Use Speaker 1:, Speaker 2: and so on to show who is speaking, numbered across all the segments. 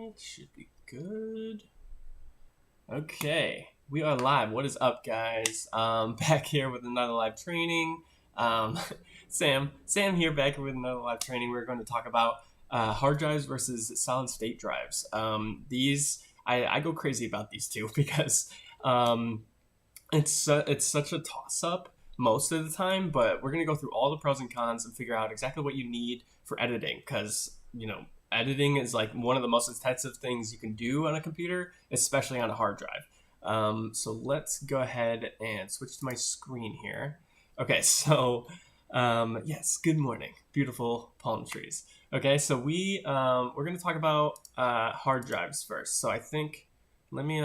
Speaker 1: Alright, should be good. Okay, we are live. What is up, guys? Back here with another live training. Um, Sam here back here with another live training. We're going to talk about hard drives versus solid state drives. I go crazy about these two because it's such a toss up most of the time. But we're going to go through all the pros and cons and figure out exactly what you need for editing because editing is like one of the most intensive things you can do on a computer, especially on a hard drive. So let's go ahead and switch to my screen here. Okay, so yes, good morning, beautiful palm trees. Okay, so we're going to talk about hard drives first. So I think let me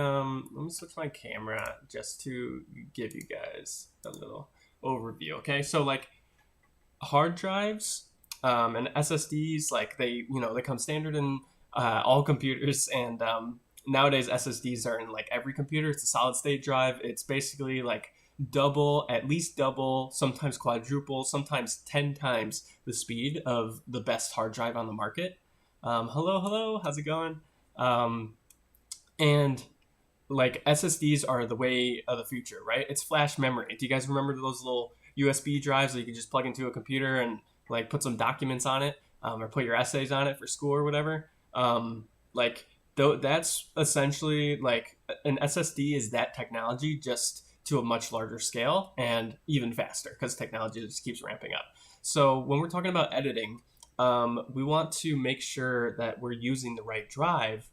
Speaker 1: switch my camera just to give you guys a little overview. Okay, so like hard drives. And SSDs, like they come standard in all computers, and nowadays SSDs are in like every computer. It's a solid state drive. It's basically like at least double, sometimes quadruple, sometimes 10 times the speed of the best hard drive on the market. Hello, how's it going? And like SSDs are the way of the future, right? It's flash memory. Do you guys remember those little USB drives that you can just plug into a computer and like put some documents on it, or put your essays on it for school or whatever? That's essentially like an SSD is that technology, just to a much larger scale and even faster because technology just keeps ramping up. So when we're talking about editing, we want to make sure that we're using the right drive,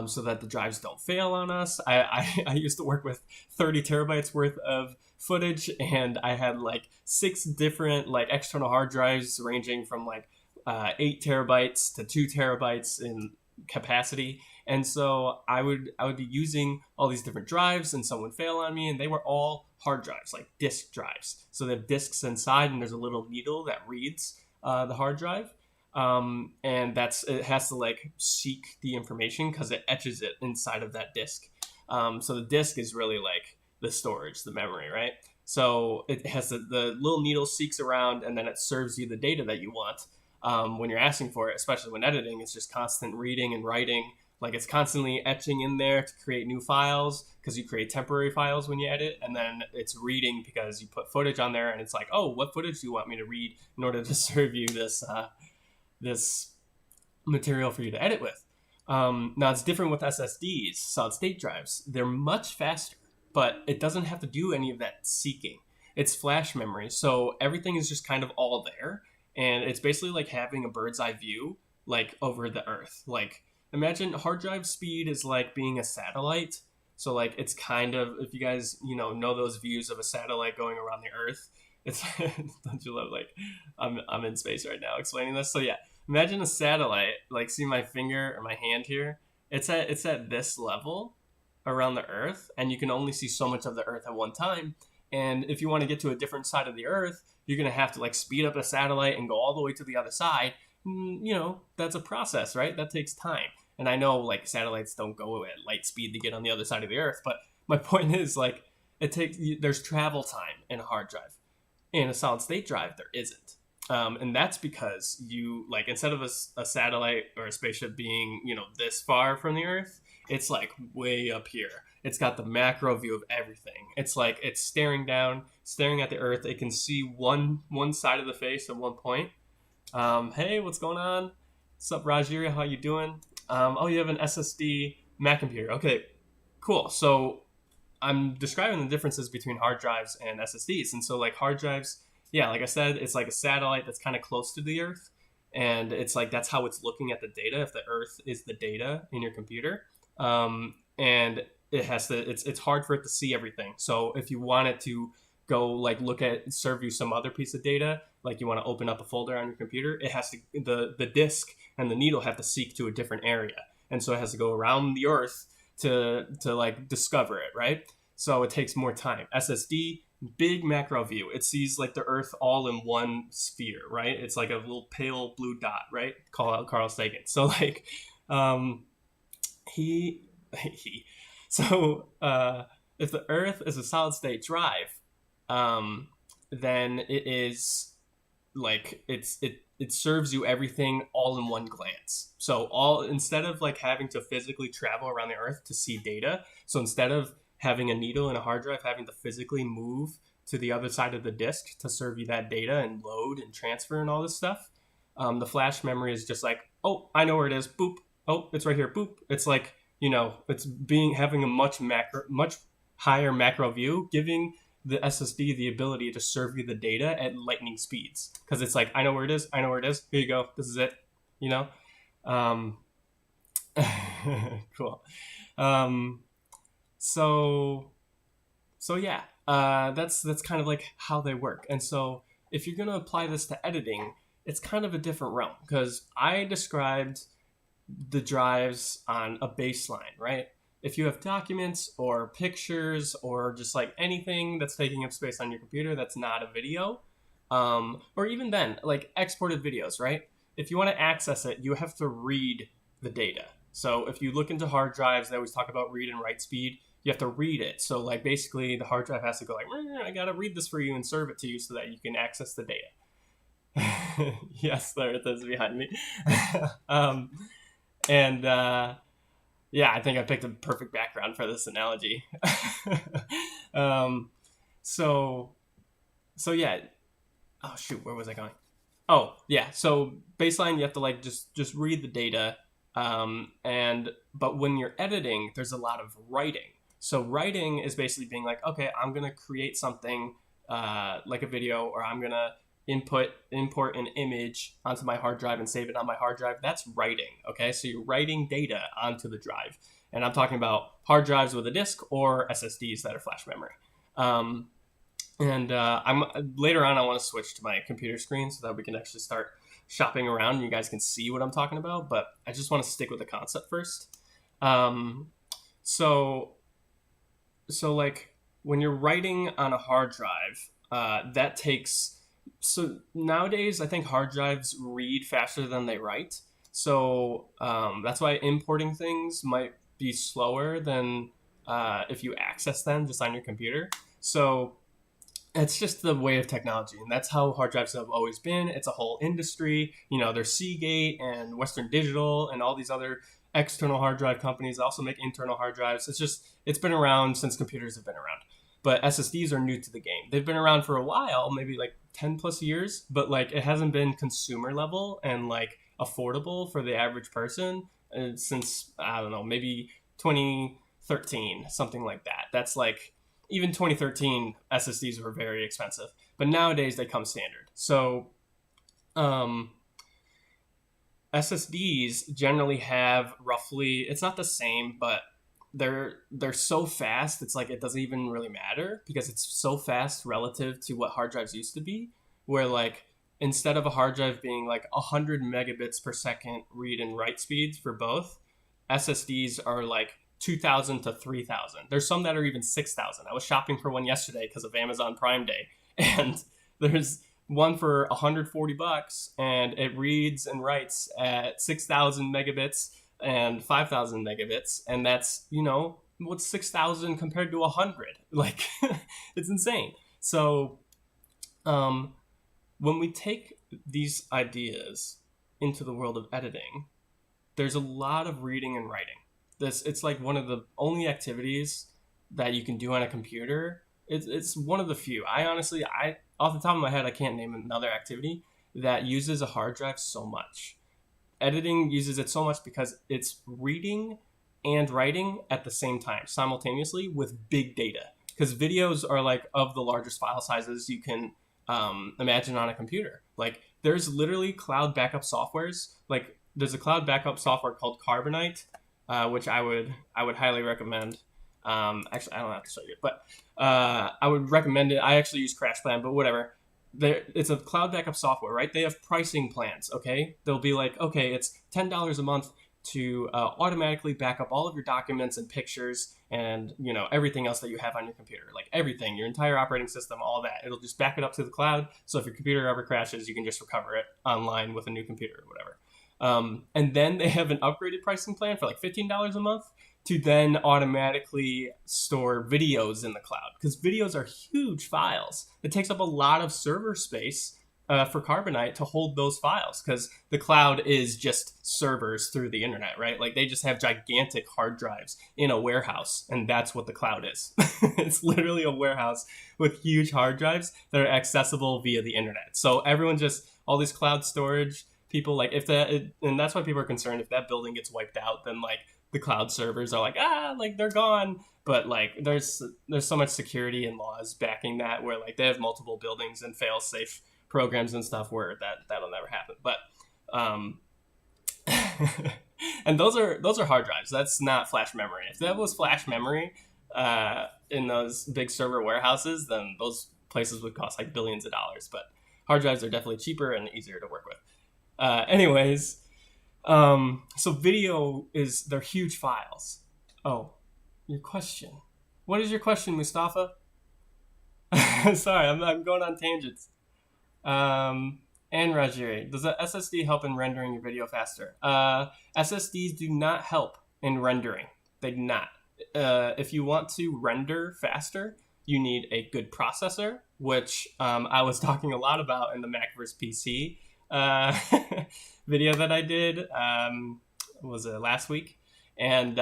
Speaker 1: so that the drives don't fail on us. I used to work with 30 terabytes worth of footage, and I had like 6 different like external hard drives ranging from like 8 terabytes to 2 terabytes in capacity. And so I would be using all these different drives, and some would fail on me, and they were all hard drives, like disk drives. So they have disks inside, and there's a little needle that reads the hard drive. And it has to like seek the information because it etches it inside of that disk. So the disk is really like the storage, the memory, right? So it has the little needle seeks around, and then it serves you the data that you want when you're asking for it. Especially when editing, it's just constant reading and writing. Like it's constantly etching in there to create new files because you create temporary files when you edit, and then it's reading because you put footage on there, and it's like, oh, what footage do you want me to read in order to serve you this material for you to edit with? Now it's different with SSDs, solid state drives. They're much faster, but it doesn't have to do any of that seeking. It's flash memory, so everything is just kind of all there, and it's basically like having a bird's eye view like over the earth. Like imagine hard drive speed is like being a satellite. So like it's kind of, if you guys know those views of a satellite going around the earth, it's don't you love, like I'm in space right now explaining this. So yeah, imagine a satellite, like see my finger or my hand here. It's at this level around the earth, and you can only see so much of the earth at one time. And if you want to get to a different side of the earth, you're going to have to like speed up a satellite and go all the way to the other side. That's a process, right? That takes time. And I know like satellites don't go at light speed to get on the other side of the earth, but my point is like there's travel time in a hard drive. In a solid state drive, there isn't. And that's because you like, instead of a satellite or a spaceship being, this far from the earth, it's like way up here. It's got the macro view of everything. It's like it's staring down, staring at the earth. It can see one side of the face at one point. Hey, what's going on? What's up, Rajiri? How you doing? Oh, you have an SSD Mac computer. Okay, cool. So I'm describing the differences between hard drives and SSDs. And so like hard drives, yeah, like I said, it's like a satellite that's kind of close to the earth. And it's like, that's how it's looking at the data, if the earth is the data in your computer. And it's hard for it to see everything. So if you want it to go like serve you some other piece of data, like you want to open up a folder on your computer, it has to, the disk and the needle have to seek to a different area. And so it has to go around the earth to like discover it, right? So it takes more time. SSD, big macro view. It sees like the earth all in one sphere, right? It's like a little pale blue dot, right? Call out Carl Sagan. So like if the earth is a solid state drive, then it is like it it serves you everything all in one glance. So instead of like having to physically travel around the earth to see data, so instead of having a needle in a hard drive having to physically move to the other side of the disk to serve you that data and load and transfer and all this stuff, the flash memory is just like, oh, I know where it is. Boop. Oh, it's right here. Boop. It's like, it's having a much higher macro view, giving the SSD the ability to serve you the data at lightning speeds. Because it's like, I know where it is. I know where it is. Here you go. This is it. Cool. So yeah, that's kind of like how they work. And so if you're going to apply this to editing, it's kind of a different realm, because I described the drives on a baseline, right? If you have documents or pictures or just like anything that's taking up space on your computer that's not a video, or even then, like exported videos, right? If you want to access it, you have to read the data. So if you look into hard drives, they always talk about read and write speed. You have to read it. So like basically the hard drive has to go like, I got to read this for you and serve it to you so that you can access the data. Yes, there it is behind me. Yeah, I think I picked a perfect background for this analogy. So yeah. Oh shoot, where was I going? Oh yeah. So baseline, you have to like just read the data. But when you're editing, there's a lot of writing. So writing is basically being like, okay, I'm gonna create something like a video, or I'm gonna import an image onto my hard drive and save it on my hard drive. That's writing. Okay, so you're writing data onto the drive, and I'm talking about hard drives with a disk or SSDs that are flash memory. I'm later on, I want to switch to my computer screen so that we can actually start shopping around and you guys can see what I'm talking about, but I just want to stick with the concept first. So like when you're writing on a hard drive, that takes, so nowadays I think hard drives read faster than they write. So that's why importing things might be slower than if you access them just on your computer. So it's just the way of technology, and that's how hard drives have always been. It's a whole industry. There's Seagate and Western Digital and all these other external hard drive companies also make internal hard drives. It's been around since computers have been around. But SSDs are new to the game. They've been around for a while, maybe like 10 plus years, but like it hasn't been consumer level and like affordable for the average person since, I don't know, maybe 2013, something like that. That's like, even 2013 SSDs were very expensive, but nowadays they come standard. So SSDs generally have roughly, it's not the same, but they're so fast, it's like it doesn't even really matter because it's so fast relative to what hard drives used to be, where like instead of a hard drive being like 100 megabits per second read and write speeds for both, SSDs are like 2,000 to 3,000. There's some that are even 6,000. I was shopping for one yesterday because of Amazon Prime Day, and there's one for $140, and it reads and writes at 6,000 megabits and 5,000 megabits, and that's, what's 6,000 compared to 100? Like, it's insane. So, when we take these ideas into the world of editing, there's a lot of reading and writing. It's like one of the only activities that you can do on a computer. It's one of the few. I honestly, off the top of my head, I can't name another activity that uses a hard drive so much. Editing uses it so much because it's reading and writing at the same time, simultaneously, with big data. Because videos are like of the largest file sizes you can imagine on a computer. Like there's literally cloud backup softwares. Like there's a cloud backup software called Carbonite, which I would highly recommend. Actually, I don't have to show you, but I would recommend it. I actually use CrashPlan, but whatever. It's a cloud backup software, right? They have pricing plans, okay? They'll be like, okay, it's $10 a month to automatically back up all of your documents and pictures and, everything else that you have on your computer. Like everything, your entire operating system, all that. It'll just back it up to the cloud. So if your computer ever crashes, you can just recover it online with a new computer or whatever. And then they have an upgraded pricing plan for like $15 a month to then automatically store videos in the cloud, because videos are huge files. It takes up a lot of server space, for Carbonite to hold those files, because the cloud is just servers through the internet, right? Like they just have gigantic hard drives in a warehouse, and that's what the cloud is. It's literally a warehouse with huge hard drives that are accessible via the internet. So everyone just, all these cloud storage people, like if that, and that's why people are concerned if that building gets wiped out, then like the cloud servers are like, like they're gone. But like there's so much security and laws backing that, where like they have multiple buildings and fail safe programs and stuff where that'll never happen. But and those are hard drives. That's not flash memory. If that was flash memory in those big server warehouses, then those places would cost like billions of dollars. But hard drives are definitely cheaper and easier to work with. Anyways, so video is, they're huge files. Oh, your question. What is your question, Mustafa? Sorry, I'm going on tangents. And Rajiri, does a SSD help in rendering your video faster? SSDs do not help in rendering. They do not. If you want to render faster, you need a good processor, which I was talking a lot about in the Mac vs. PC video that I did. Was it last week? And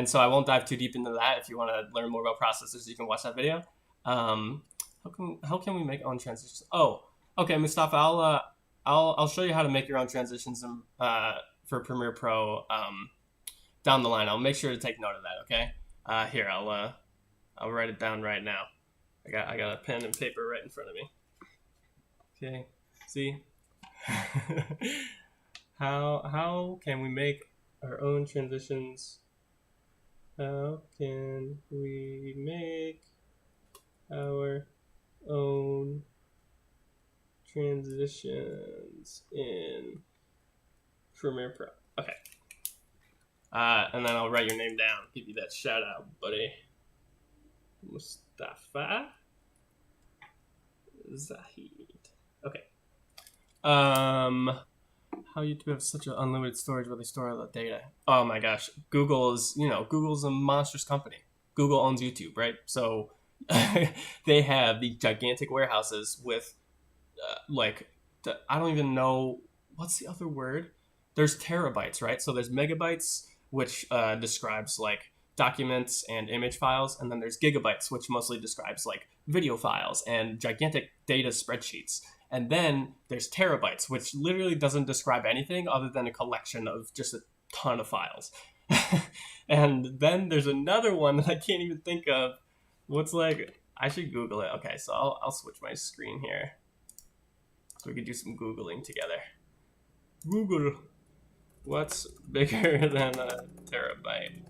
Speaker 1: so I won't dive too deep into that. If you want to learn more about processors, you can watch that video. How can we make our own transitions? Oh, okay, Mustafa, I'll show you how to make your own transitions for Premiere Pro down the line. I'll make sure to take note of that. Okay. Here, I'll write it down right now. I got a pen and paper right in front of me. Okay. See. How can we make our own transitions? How can we make our own transitions in Premiere Pro? Okay. And then I'll write your name down, give you that shout out, buddy. Mustafa Zahid. Okay. How YouTube have such an unlimited storage where they store all the data? Oh my gosh, Google's a monstrous company. Google owns YouTube, right? So they have these gigantic warehouses with I don't even know what's the other word. There's terabytes, right? So there's megabytes, which describes like documents and image files, and then there's gigabytes, which mostly describes like video files and gigantic data spreadsheets. And then there's terabytes, which literally doesn't describe anything other than a collection of just a ton of files. And then there's another one that I can't even think of. What's like, I should Google it. Okay, so I'll switch my screen here so we can do some Googling together. Google, what's bigger than a terabyte?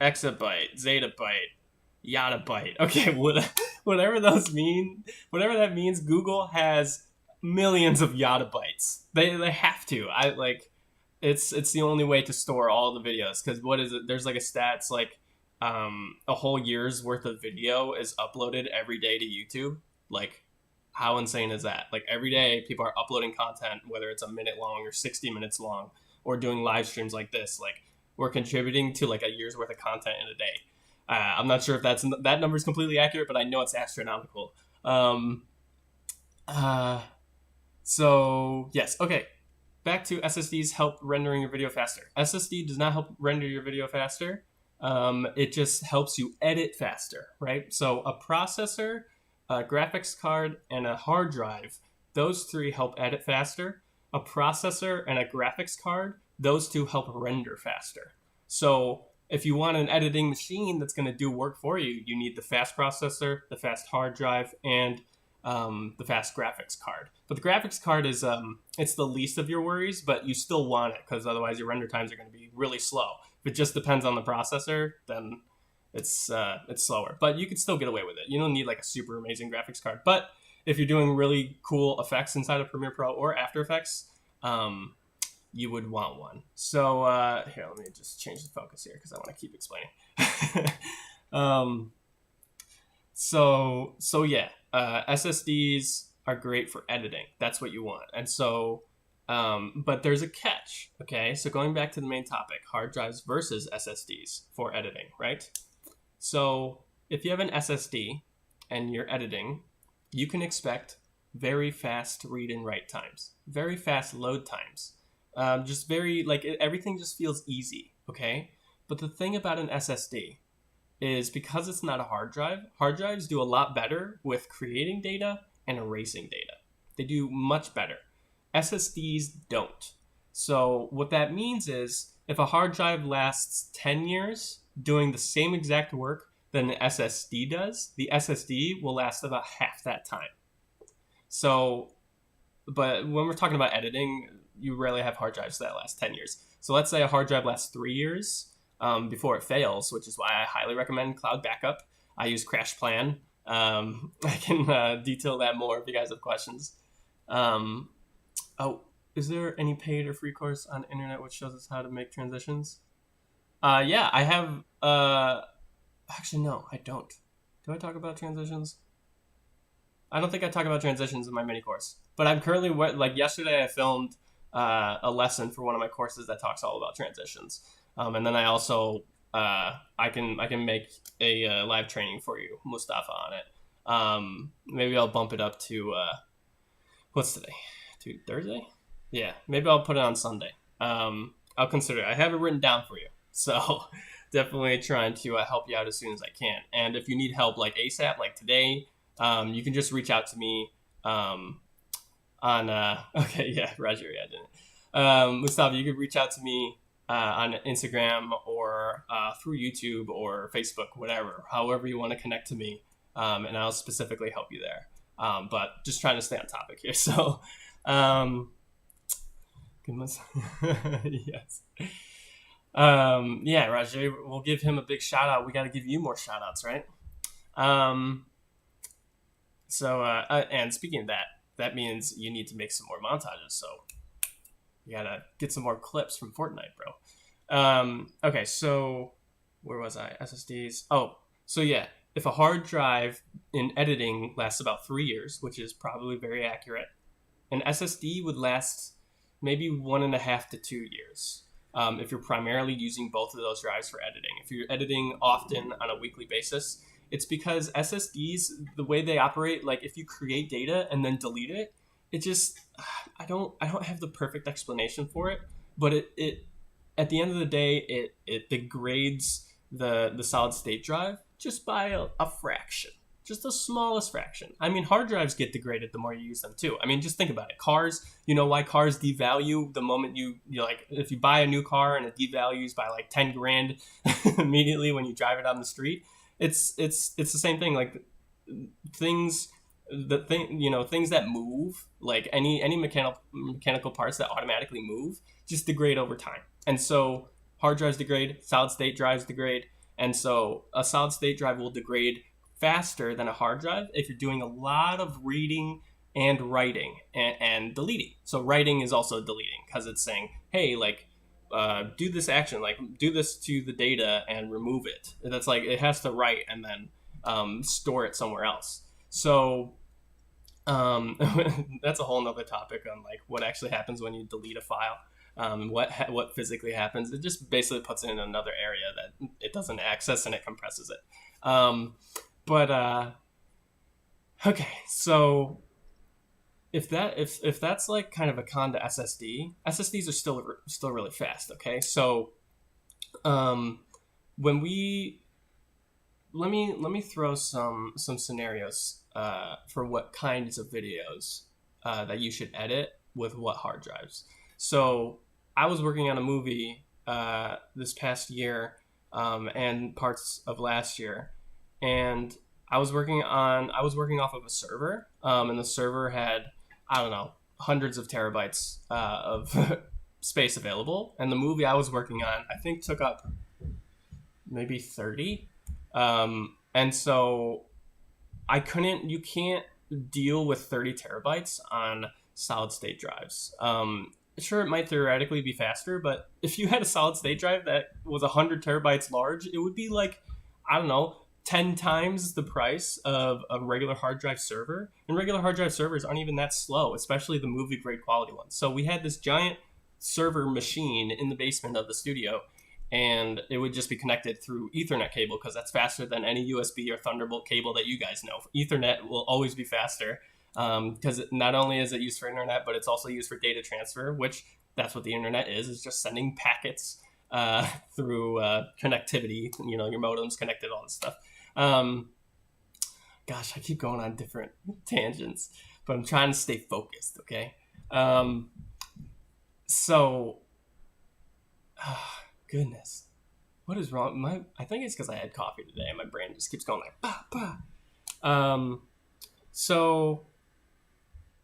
Speaker 1: Exabyte, zettabyte, yottabyte. Okay, whatever those mean, whatever that means, Google has millions of yottabytes. They have to. It's the only way to store all the videos, because what is it? There's like a stats like a whole year's worth of video is uploaded every day to YouTube. Like, how insane is that? Like, every day people are uploading content, whether it's a minute long or 60 minutes long, or doing live streams like this. Like, we're contributing to like a year's worth of content in a day. I'm not sure if that number is completely accurate, but I know it's astronomical. So yes, okay. Back to SSDs help rendering your video faster. SSD does not help render your video faster. It just helps you edit faster, right? So a processor, a graphics card, and a hard drive, those three help edit faster. A processor and a graphics card, those two help render faster. So if you want an editing machine that's going to do work for you, you need the fast processor, the fast hard drive, and the fast graphics card. But the graphics card is it's the least of your worries, but you still want it, because otherwise your render times are going to be really slow. If it just depends on the processor, then it's slower. But you could still get away with it. You don't need like a super amazing graphics card. But if you're doing really cool effects inside of Premiere Pro or After Effects, you would want one. So here, let me just change the focus here because I want to keep explaining. So yeah, SSDs are great for editing. That's what you want. And so, but there's a catch. Okay, so going back to the main topic, hard drives versus SSDs for editing, right? So if you have an SSD, and you're editing, you can expect very fast read and write times, very fast load times. Just very, like, everything just feels easy, okay? But the thing about an SSD is because it's not a hard drives do a lot better with creating data and erasing data. They do much better. SSDs don't. So what that means is if a hard drive lasts 10 years doing the same exact work that an SSD does, the SSD will last about half that time. So, but when we're talking about editing, you rarely have hard drives that last 10 years. So let's say a hard drive lasts 3 years before it fails, which is why I highly recommend cloud backup. I use CrashPlan. I can detail that more if you guys have questions. Oh, is there any paid or free course on the internet which shows us how to make transitions? Yeah, I have. Actually, no, I don't. Do I talk about transitions? I don't think I talk about transitions in my mini course. But I'm currently, like yesterday, I filmed a lesson for one of my courses that talks all about transitions. And then I also I can make a live training for you, Mustafa, on it. Maybe I'll bump it up to what's today? To Thursday? Yeah, maybe I'll put it on Sunday. I'll consider it. I have it written down for you, so definitely trying to help you out as soon as I can. And if you need help like ASAP, like today, you can just reach out to me on okay, yeah, Roger, yeah, I didn't. Mustafa, you could reach out to me on Instagram or through YouTube or Facebook, whatever, however you want to connect to me, and I'll specifically help you there. But just trying to stay on topic here. So, goodness, yes. Yeah, Rajay, we'll give him a big shout out. We got to give you more shout outs, right? And speaking of that, that means you need to make some more montages. So you gotta get some more clips from Fortnite, bro. Okay, so where was I? SSDs. Oh, so yeah, if a hard drive in editing lasts about 3 years, which is probably very accurate, an SSD would last maybe 1.5 to 2 years. If you're primarily using both of those drives for editing. If you're editing often on a weekly basis, it's because SSDs, the way they operate, like if you create data and then delete it, it just, I don't have the perfect explanation for it, but it at the end of the day, it degrades the solid state drive just by a fraction. Just the smallest fraction. I mean, hard drives get degraded the more you use them too. I mean, just think about it. Cars, you know why cars devalue the moment you like, if you buy a new car and it devalues by like 10 grand immediately when you drive it on the street. It's the same thing. Like things that move, like any mechanical parts that automatically move, just degrade over time. And so hard drives degrade, solid state drives degrade, and so a solid state drive will degrade faster than a hard drive if you're doing a lot of reading and writing and deleting. So writing is also deleting because it's saying, hey, like, do this action, like do this to the data and remove it. That's like, it has to write and then store it somewhere else. So that's a whole nother topic on like what actually happens when you delete a file. What physically happens. It just basically puts it in another area that it doesn't access and it compresses it. Okay, so if that's like kind of a con to SSDs are still really fast. Okay, so when we let me throw some scenarios for what kinds of videos that you should edit with what hard drives. So I was working on a movie this past year and parts of last year. And I was working off of a server, and the server had, I don't know, hundreds of terabytes of space available. And the movie I was working on, I think, took up maybe 30. And so you can't deal with 30 terabytes on solid state drives. Sure, it might theoretically be faster, but if you had a solid state drive that was 100 terabytes large, it would be like, I don't know, 10 times the price of a regular hard drive server. And regular hard drive servers aren't even that slow, especially the movie grade quality ones. So we had this giant server machine in the basement of the studio, and it would just be connected through Ethernet cable because that's faster than any USB or Thunderbolt cable that you guys know. Ethernet will always be faster because not only is it used for internet, but it's also used for data transfer, which that's what the internet is just sending packets through connectivity. You know, your modem's connected, all this stuff. Gosh, I keep going on different tangents, but I'm trying to stay focused, okay? Goodness, what is wrong? I think it's because I had coffee today, and my brain just keeps going like bah bah. So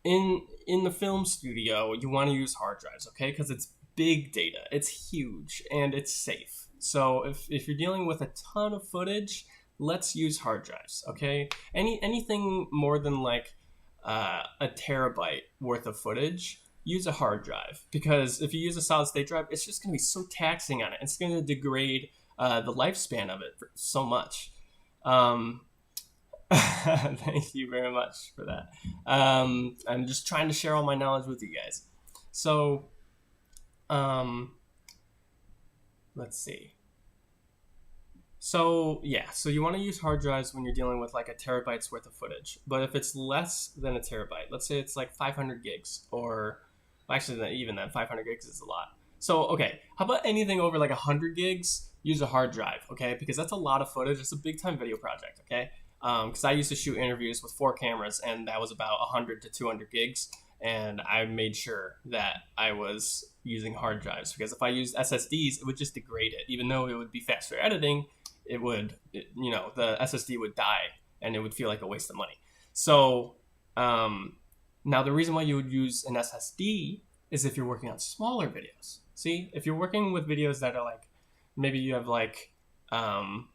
Speaker 1: in the film studio, you want to use hard drives, okay? Because it's big data, it's huge, and it's safe. So if you're dealing with a ton of footage, let's use hard drives, okay? Anything more than like a terabyte worth of footage, use a hard drive, because if you use a solid state drive, it's just going to be so taxing on it. It's going to degrade the lifespan of it so much. Thank you very much for that. I'm just trying to share all my knowledge with you guys. So, let's see. So you want to use hard drives when you're dealing with like a terabyte's worth of footage. But if it's less than a terabyte, let's say it's like 500 gigs, or actually even then 500 gigs is a lot. So, okay, how about anything over like 100 gigs, use a hard drive, okay? Because that's a lot of footage. It's a big time video project, okay? Because I used to shoot interviews with 4 cameras, and that was about 100 to 200 gigs. And I made sure that I was using hard drives, because if I used SSDs, it would just degrade it. Even though it would be faster editing, the SSD would die, and it would feel like a waste of money. So now the reason why you would use an SSD is if you're working on smaller videos. See, if you're working with videos that are like, maybe you have like 10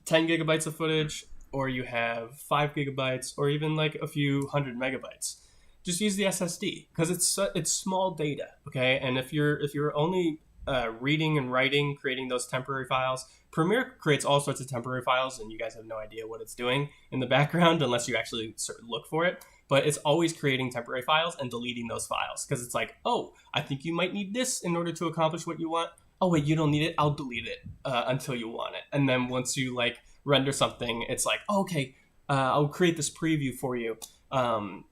Speaker 1: gigabytes of footage, or you have 5 gigabytes, or even like a few hundred megabytes, just use the SSD, because it's small data, okay? And if you're only reading and writing, creating those temporary files, Premiere creates all sorts of temporary files, and you guys have no idea what it's doing in the background unless you actually sort of look for it. But it's always creating temporary files and deleting those files, because it's like, oh, I think you might need this in order to accomplish what you want. Oh wait, you don't need it. I'll delete it until you want it. And then once you like render something, it's like, oh, okay, I'll create this preview for you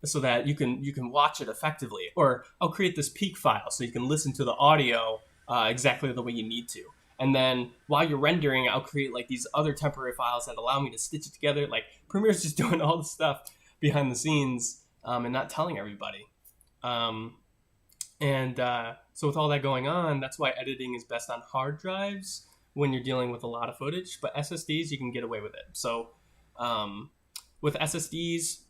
Speaker 1: so that you can watch it effectively. Or I'll create this peak file so you can listen to the audio exactly the way you need to. And then while you're rendering, I'll create like these other temporary files that allow me to stitch it together. Like Premiere's just doing all the stuff behind the scenes and not telling everybody. So with all that going on, that's why editing is best on hard drives when you're dealing with a lot of footage. But SSDs, you can get away with it. So with SSDs,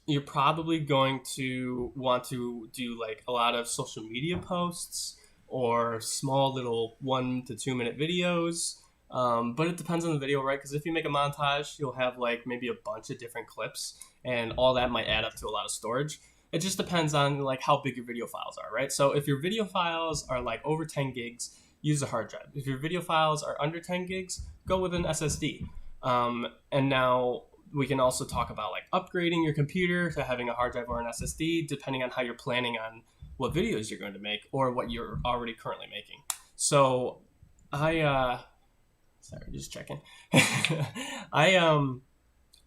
Speaker 1: you're probably going to want to do like a lot of social media posts or small little 1 to 2 minute videos. But it depends on the video, right? Because if you make a montage, you'll have like maybe a bunch of different clips, and all that might add up to a lot of storage. It just depends on like how big your video files are, right? So if your video files are like over 10 gigs, use a hard drive. If your video files are under 10 gigs, go with an SSD. And now we can also talk about like upgrading your computer to having a hard drive or an SSD, depending on how you're planning on what videos you're going to make or what you're already currently making. So sorry, just checking.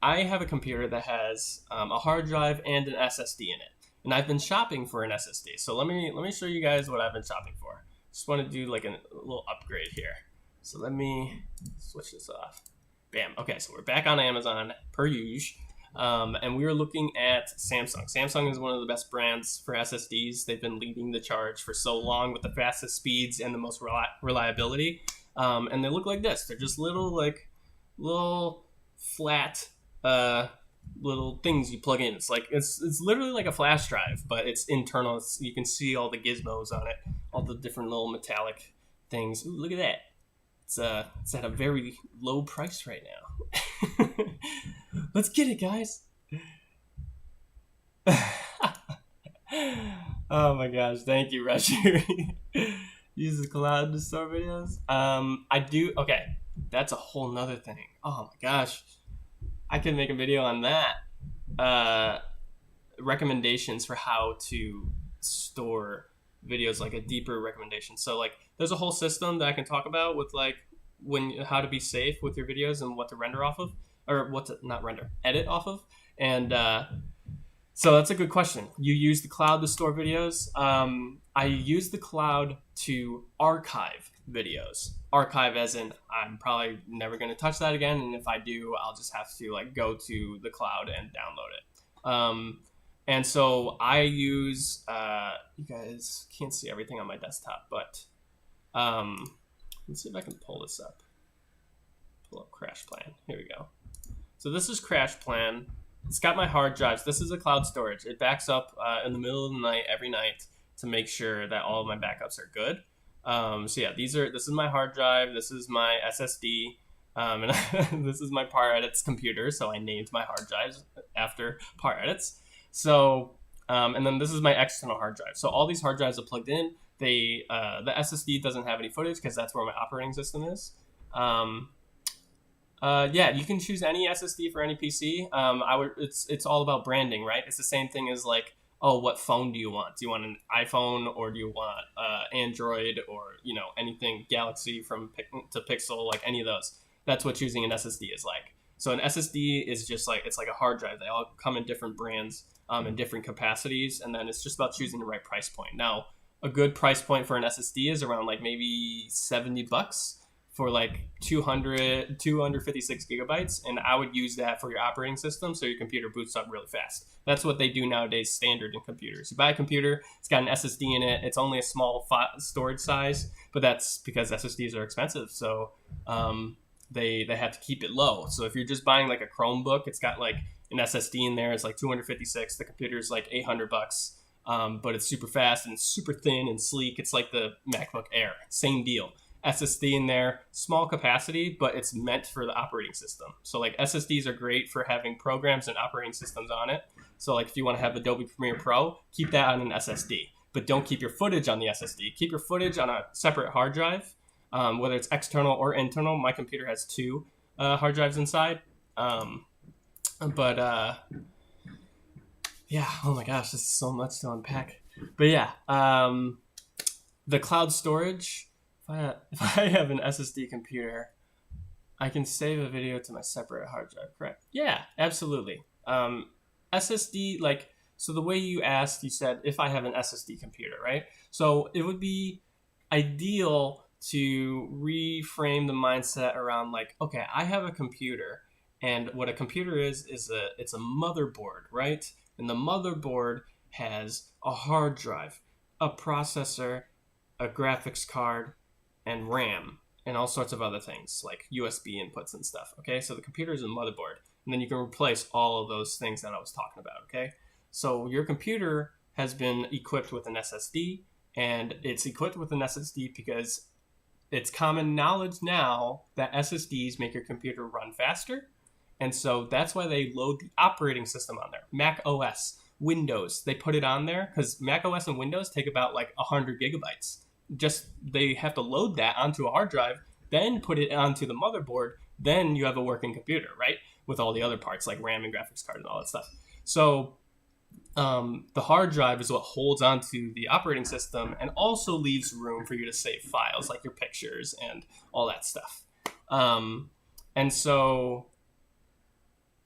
Speaker 1: I have a computer that has a hard drive and an SSD in it, and I've been shopping for an SSD. So let me show you guys what I've been shopping for. Just want to do like a little upgrade here. So let me switch this off. Bam. Okay, so we're back on Amazon per usual. And we were looking at Samsung. Samsung is one of the best brands for SSDs. They've been leading the charge for so long with the fastest speeds and the most reliability. And they look like this. They're just little flat little things you plug in. It's like it's literally like a flash drive, but it's internal. You can see all the gizmos on it, all the different little metallic things. Ooh, look at that. It's at a very low price right now. Let's get it, guys. Oh my gosh, thank you, Rashi. Use the cloud to store videos. I do. Okay, that's a whole nother thing. Oh my gosh, I could make a video on that. Recommendations for how to store videos like a deeper recommendation. So like there's a whole system that I can talk about with like how to be safe with your videos and what to render off of, or what to not render, edit off of. And so that's a good question. You use the cloud to store videos. I use the cloud to archive videos. Archive as in I'm probably never going to touch that again, and if I do, I'll just have to like go to the cloud and download it. And so I use. You guys can't see everything on my desktop, but let's see if I can pull this up. Pull up Crash Plan. Here we go. So this is Crash Plan. It's got my hard drives. This is a cloud storage. It backs up in the middle of the night every night to make sure that all of my backups are good. So yeah, this is my hard drive. This is my SSD, and this is my ParEdits computer. So I named my hard drives after ParEdits. So and then this is my external hard drive. So all these hard drives are plugged in. The SSD doesn't have any footage because that's where my operating system is. Yeah, you can choose any SSD for any PC. It's all about branding, right? It's the same thing as like, oh, what phone do you want? Do you want an iPhone or do you want Android or anything Galaxy to Pixel, like any of those? That's what choosing an SSD is like. So an SSD is just like it's like a hard drive. They all come in different brands, in different capacities, and then it's just about choosing the right price point. Now, a good price point for an SSD is around like maybe $70 for like 256 gigabytes, and I would use that for your operating system so your computer boots up really fast. That's what they do nowadays standard in computers. You buy a computer, it's got an SSD in it, it's only a small storage size, but that's because SSDs are expensive, so they have to keep it low. So if you're just buying like a Chromebook, it's got like an SSD in there, it's like 256, the computer's like $800, but it's super fast and super thin and sleek. It's like the MacBook Air, same deal. SSD in there, small capacity, but it's meant for the operating system. So like SSDs are great for having programs and operating systems on it. So like if you want to have Adobe Premiere Pro, keep that on an SSD, but don't keep your footage on the SSD. Keep your footage on a separate hard drive, whether it's external or internal. My computer has two hard drives inside. Yeah, oh my gosh, this is so much to unpack. But yeah, the cloud storage. If I have an SSD computer, I can save a video to my separate hard drive, correct? Yeah, absolutely. SSD, like, so the way you asked, you said, if I have an SSD computer, right? So it would be ideal to reframe the mindset around like, okay, I have a computer, and what a computer is it's a motherboard, right? And the motherboard has a hard drive, a processor, a graphics card, and RAM, and all sorts of other things like USB inputs and stuff. Okay, so the computer is a motherboard, and then you can replace all of those things that I was talking about. Okay, so your computer has been equipped with an SSD, and it's equipped with an SSD because it's common knowledge now that SSDs make your computer run faster, and so that's why they load the operating system on there. Mac OS, Windows, they put it on there because Mac OS and Windows take about like 100 gigabytes. Just they have to load that onto a hard drive, then put it onto the motherboard, then you have a working computer, right? With all the other parts like RAM and graphics card and all that stuff. So the hard drive is what holds onto the operating system and also leaves room for you to save files like your pictures and all that stuff. And so,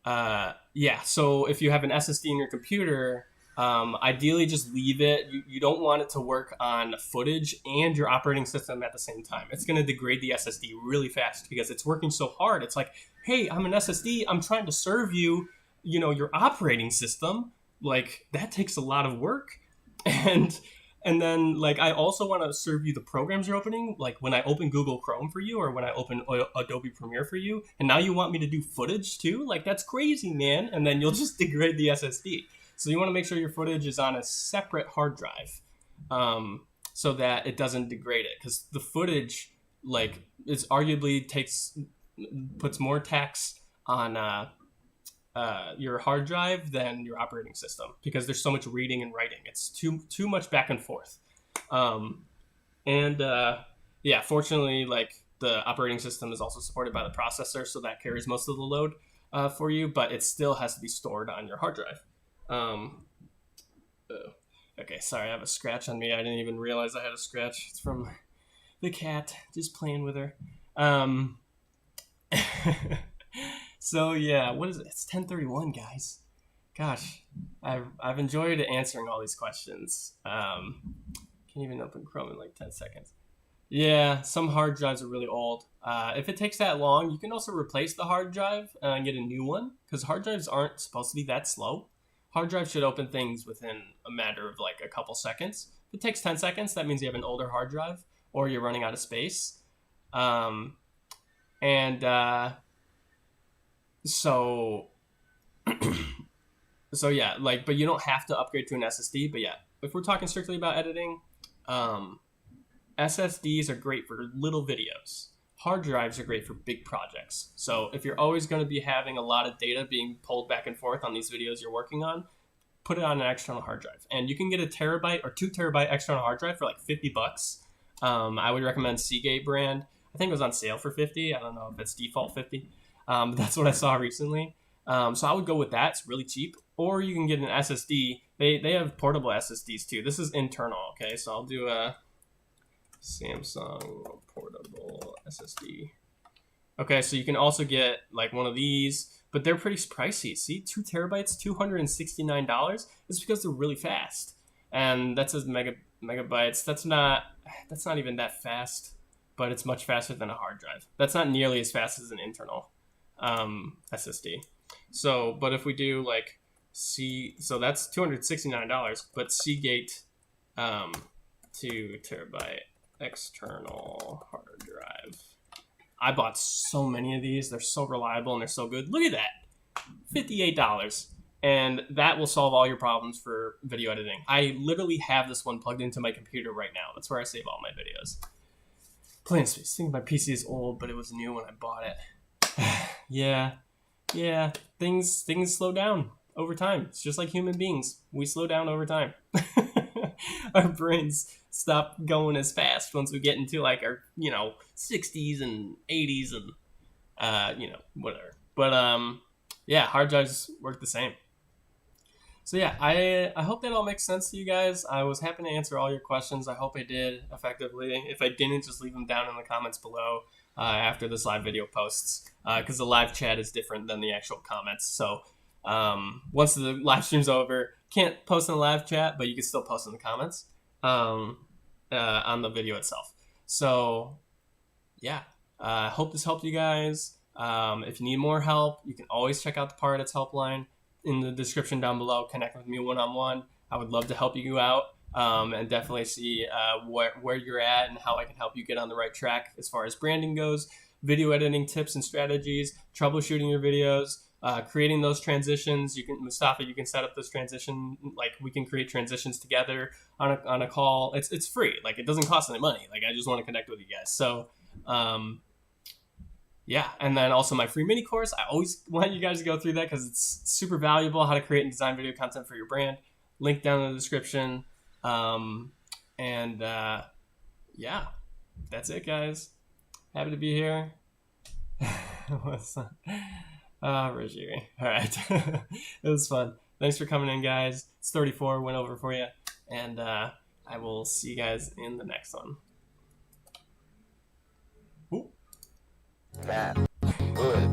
Speaker 1: yeah, so if you have an SSD in your computer, ideally just leave it. You don't want it to work on footage and your operating system at the same time. It's going to degrade the SSD really fast because it's working so hard. It's like, hey, I'm an SSD. I'm trying to serve you, your operating system. Like that takes a lot of work. And then like, I also want to serve you the programs you're opening. Like when I open Google Chrome for you or when I open Adobe Premiere for you. And now you want me to do footage too? Like that's crazy, man. And then you'll just degrade the SSD. So you want to make sure your footage is on a separate hard drive so that it doesn't degrade it. Because the footage, like, is arguably puts more tax on your hard drive than your operating system because there's so much reading and writing. It's too much back and forth. Yeah, fortunately, like the operating system is also supported by the processor, so that carries most of the load for you, but it still has to be stored on your hard drive. Okay, sorry, I have a scratch on me. I didn't even realize I had a scratch. It's from the cat, just playing with her. Um, so yeah, what is it? It's 10:31, guys. Gosh, I've enjoyed answering all these questions. Can't even open Chrome in like 10 seconds. Yeah, some hard drives are really old. If it takes that long, you can also replace the hard drive and get a new one, because hard drives aren't supposed to be that slow. Hard drives should open things within a matter of like a couple seconds. If it takes 10 seconds, that means you have an older hard drive or you're running out of space. Um, and so, so yeah, like, but you don't have to upgrade to an SSD. But yeah, if we're talking strictly about editing, um, SSDs are great for little videos. Hard drives are great for big projects. So if you're always going to be having a lot of data being pulled back and forth on these videos you're working on, put it on an external hard drive. And you can get a terabyte or 2 terabyte external hard drive for like $50. I would recommend Seagate brand. I think it was on sale for 50. I don't know if it's default 50. But that's what I saw recently. So I would go with that. It's really cheap. Or you can get an SSD. They have portable SSDs too. This is internal, okay? So I'll do a Samsung portable SSD. Okay, so you can also get like one of these, but they're pretty pricey. See, 2 terabytes, $269. It's because they're really fast, and that says megabytes. That's not even that fast, but it's much faster than a hard drive. That's not nearly as fast as an internal SSD. So, but if we do like so that's $269, but Seagate 2 terabyte external hard drive. I bought so many of these. They're so reliable and they're so good. Look at that. $58. And that will solve all your problems for video editing. I literally have this one plugged into my computer right now. That's where I save all my videos. Plain space. I think my PC is old, but it was new when I bought it. Yeah. Things slow down over time. It's just like human beings. We slow down over time. Our brains stop going as fast once we get into like our 60s and 80s and whatever. But yeah, hard drives work the same. So yeah, I hope that all makes sense to you guys. I was happy to answer all your questions. I hope I did effectively. If I didn't, just leave them down in the comments below after this live video posts, because the live chat is different than the actual comments. So once the live stream's over, can't post in the live chat, but you can still post in the comments on the video itself. So yeah, I hope this helped you guys. If you need more help, you can always check out the ParEdits helpline in the description down below. Connect with me one-on-one. I would love to help you out and definitely see where you're at and how I can help you get on the right track as far as branding goes, video editing tips and strategies, troubleshooting your videos, creating those transitions. Mustafa, you can set up this transition. Like, we can create transitions together on a call. It's free. Like, it doesn't cost any money. Like, I just want to connect with you guys. So, yeah. And then also my free mini course. I always want you guys to go through that because it's super valuable. How to create and design video content for your brand. Link down in the description. Yeah, that's it, guys. Happy to be here. What's that? Rajiri. All right. It was fun. Thanks for coming in, guys. It's 34, went over for you. And I will see you guys in the next one. Ooh.
Speaker 2: Bad. Good.